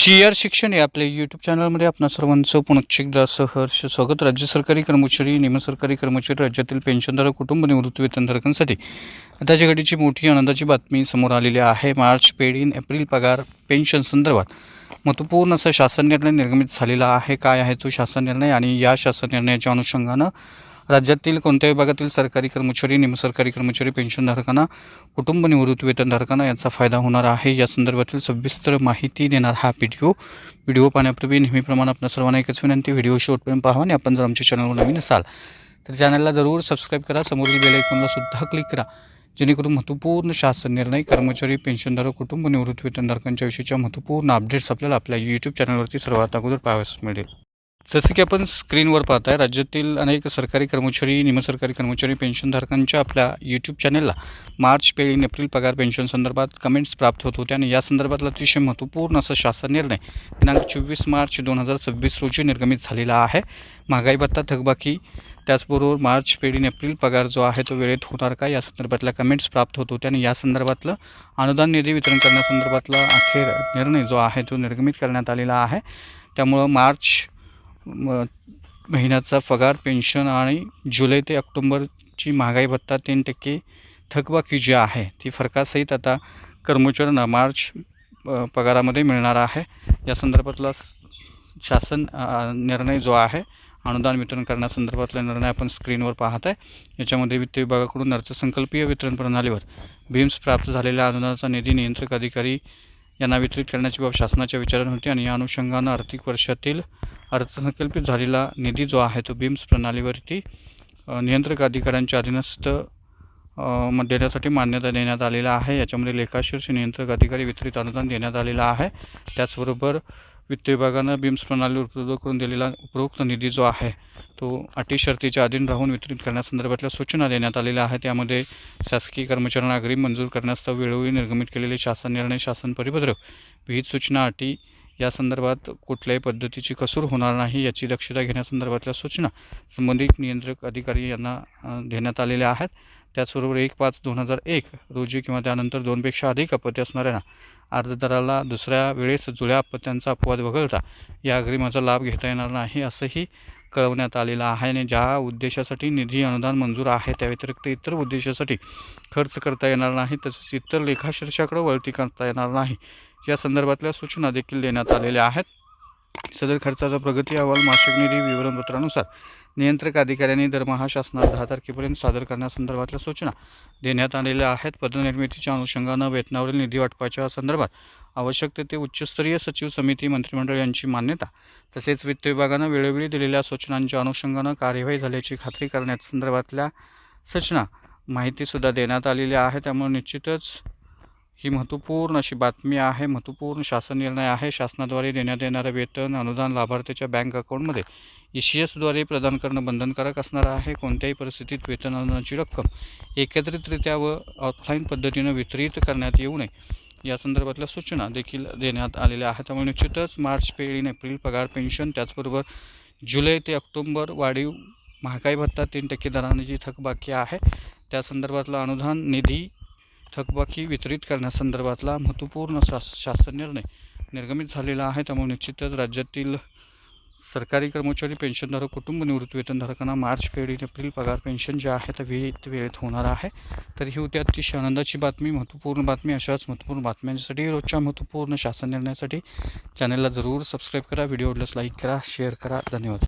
Chair शिक्षण या आपल्या यूट्यूब चॅनलमध्ये आपणा सर्वांचं पुनश्च एकदा सहर्ष स्वागत. राज्य सरकारी कर्मचारी, निमसरकारी कर्मचारी, राज्यातील पेन्शनधारक, कुटुंब निवृत्ती वेतनधारकांसाठी आताच्या घडीची मोठी आनंदाची बातमी समोर आलेली आहे. मार्च पेड इन एप्रिल पगार पेन्शन संदर्भात महत्त्वपूर्ण असा शासन निर्णय निर्गमित झालेला आहे. काय आहे तो शासन निर्णय आणि या शासन निर्णयाच्या अनुषंगानं राज्यातील कोणत्या विभागातील सरकारी कर्मचारी, निमसरकारी कर्मचारी, पेन्शनधारकांना, कुटुंब निवृत्ती वेतनधारकांना याचा फायदा होणार आहे, या संदर्भातील सविस्तर माहिती देणार हा व्हिडिओ पाहण्यापूर्वी नेहमीप्रमाणे आपल्या सर्वांना एकच विनंती, व्हिडिओ शेवटपर्यंत पाहा आणि आपण जर आमच्या चॅनलवर नवीन असाल तर चॅनलला जरूर सबस्क्राईब करा. समोरील बेल आयकॉनला सुद्धा क्लिक करा, जेणेकरून महत्त्वपूर्ण शासन निर्णय, कर्मचारी, पेन्शनधारक, कुटुंब निवृत्ती वेतनधारकांच्या विषयीच्या महत्त्वपूर्ण अपडेट्स आपल्याला आपल्या यूट्यूब चॅनलवरती सर्वात अगोदर पाहावयास मिळेल. जसे की आपण स्क्रीनवर पाहताय, राज्यातील अनेक सरकारी कर्मचारी, निमसरकारी कर्मचारी, पेन्शनधारकांच्या आपल्या यूट्यूब चॅनलला मार्च पेड इन एप्रिल पगार पेन्शन संदर्भात कमेंट्स प्राप्त होत होते आणि या संदर्भातला अतिशय महत्त्वपूर्ण असा शासन निर्णय दिनांक 24 मार्च 2026 रोजी निर्गमित झालेला आहे. महागाई भत्ता, थकबाकी, त्याचबरोबर मार्च पेड इन एप्रिल पगार जो आहे तो वेळेत होणार का, या संदर्भातल्या कमेंट्स प्राप्त होत होत्या आणि या संदर्भातलं अनुदान निधी वितरण करण्यासंदर्भातला अखेर निर्णय जो आहे तो निर्गमित करण्यात आलेला आहे. त्यामुळं मार्च महिन्याचा पगार, पेन्शन आणि जुलै ते ऑक्टोबरची महागाई भत्ता 3% थकबाकी जी आहे ती फरकासहित आता कर्मचाऱ्यांना मार्च पगारामध्ये मिळणार आहे. या संदर्भातला शासन निर्णय जो आहे, अनुदान वितरण करण्यासंदर्भातला निर्णय आपण स्क्रीनवर पाहत आहे. याच्यामध्ये वित्त विभागाकडून अर्थसंकल्पीय वितरण प्रणालीवर बीम्स प्राप्त झालेल्या अनुदानाचा निधी नियंत्रक अधिकारी यांना वितरित करण्याची बाब शासनाच्या विचारात होती आणि या अनुषंगानं आर्थिक वर्षातील अर्थसंकल्पित झालेला निधी जो आहे तो बीम्स प्रणालीवरती नियंत्रक अधिकाऱ्यांच्या अधीनस्थ देण्यासाठी मान्यता देण्यात आलेला आहे. याच्यामध्ये लेखाशीर्ष नियंत्रक अधिकारी वितरित अनुदान देण्यात आलेला आहे. त्याचबरोबर वित्त विभागानं बीम्स प्रणालीवर उपलब्ध करून दिलेला उपरोक्त निधी जो आहे तो अटी शर्तीच्या अधीन राहून वितरित करण्यासंदर्भातल्या सूचना देण्यात आलेल्या आहेत. त्यामध्ये शासकीय कर्मचाऱ्यांना अग्रिम मंजूर करण्यास्तव वेळोवेळी निर्गमित केलेले शासन निर्णय, शासन परिपत्रक, विहित सूचना, अटी या संदर्भात कुठल्याही पद्धतीची कसूर होणार नाही याची दक्षता घेण्यासंदर्भातल्या सूचना संबंधित नियंत्रक अधिकारी यांना देण्यात आलेल्या आहेत. त्याचबरोबर 1/5/2001 रोजी किंवा त्यानंतर 2पेक्षा अधिक अपत्य असणाऱ्यांना अर्जदाराला दुसऱ्या वेळेस जुळ्या अपत्यांचा अपवाद वगळता या अग्रिमाचा लाभ घेता येणार नाही असंही कळवण्यात आलेलं आहे. आणि ज्या उद्देशासाठी निधी अनुदान मंजूर आहे त्या व्यतिरिक्त इतर उद्देशासाठी खर्च करता येणार नाही, तसेच इतर लेखाशीर्षाकडे वळती करता येणार नाही या संदर्भातल्या सूचना देखील देण्यात आलेल्या आहेत. सदर खर्चाचा प्रगती अहवाल मासिक निधी विवरणपत्रानुसार नियंत्रक अधिकाऱ्यांनी दरमहा शासनास 10 तारखेपर्यंत सादर करण्यासंदर्भातल्या सूचना देण्यात आलेल्या आहेत. पदनिर्मितीच्या अनुषंगानं वेतनावरील निधी वाटपाच्या संदर्भात आवश्यक ते उच्चस्तरीय सचिव समिती, मंत्रिमंडळ यांची मान्यता, तसेच वित्त विभागानं वेळोवेळी दिलेल्या सूचनांच्या अनुषंगानं कार्यवाही झाल्याची खात्री करण्यासंदर्भातल्या सूचना माहितीसुद्धा देण्यात आलेली आहे. त्यामुळे निश्चितच ही महत्त्वपूर्ण अशी बातमी आहे, महत्त्वपूर्ण शासन निर्णय आहे. शासनाद्वारे देण्यात येणारं वेतन, अनुदान लाभार्थीच्या बँक अकाउंटमध्ये ECSद्वारे प्रदान करणं बंधनकारक असणार आहे. कोणत्याही परिस्थितीत वेतन अनुदानाची रक्कम एकत्रितरित्या व ऑफलाईन पद्धतीनं वितरित करण्यात येऊ नये या संदर्भातल्या सूचना देखील देण्यात आलेल्या आहेत. त्यामुळे निश्चितच मार्च पेड इन एप्रिल पगार पेन्शन, त्याचबरोबर जुलै ते ऑक्टोबर वाढीव महागाई भत्ता 3% दराने जी थकबाकी आहे त्या संदर्भातला अनुदान निधी थकबाकी वितरित करण्यासंदर्भातला महत्त्वपूर्ण शासन निर्णय निर्गमित झालेला आहे. त्यामुळे निश्चितच राज्यातील सरकारी कर्मचारी, पेन्शनधारक, कुटुंब निवृत्ती वेतनधारकांना मार्च पेड इन एप्रिल पगार पेन्शन जे आहे ते वेळेत होणार आहे. तर ही होती अतिशय आनंदाची बातमी, महत्त्वपूर्ण बातमी. अशाच महत्त्वपूर्ण बातम्यांसाठी, रोजच्या महत्त्वपूर्ण शासन निर्णयासाठी चॅनलला जरूर सबस्क्राईब करा. व्हिडिओ आवडल्यास लाईक करा, शेअर करा. धन्यवाद.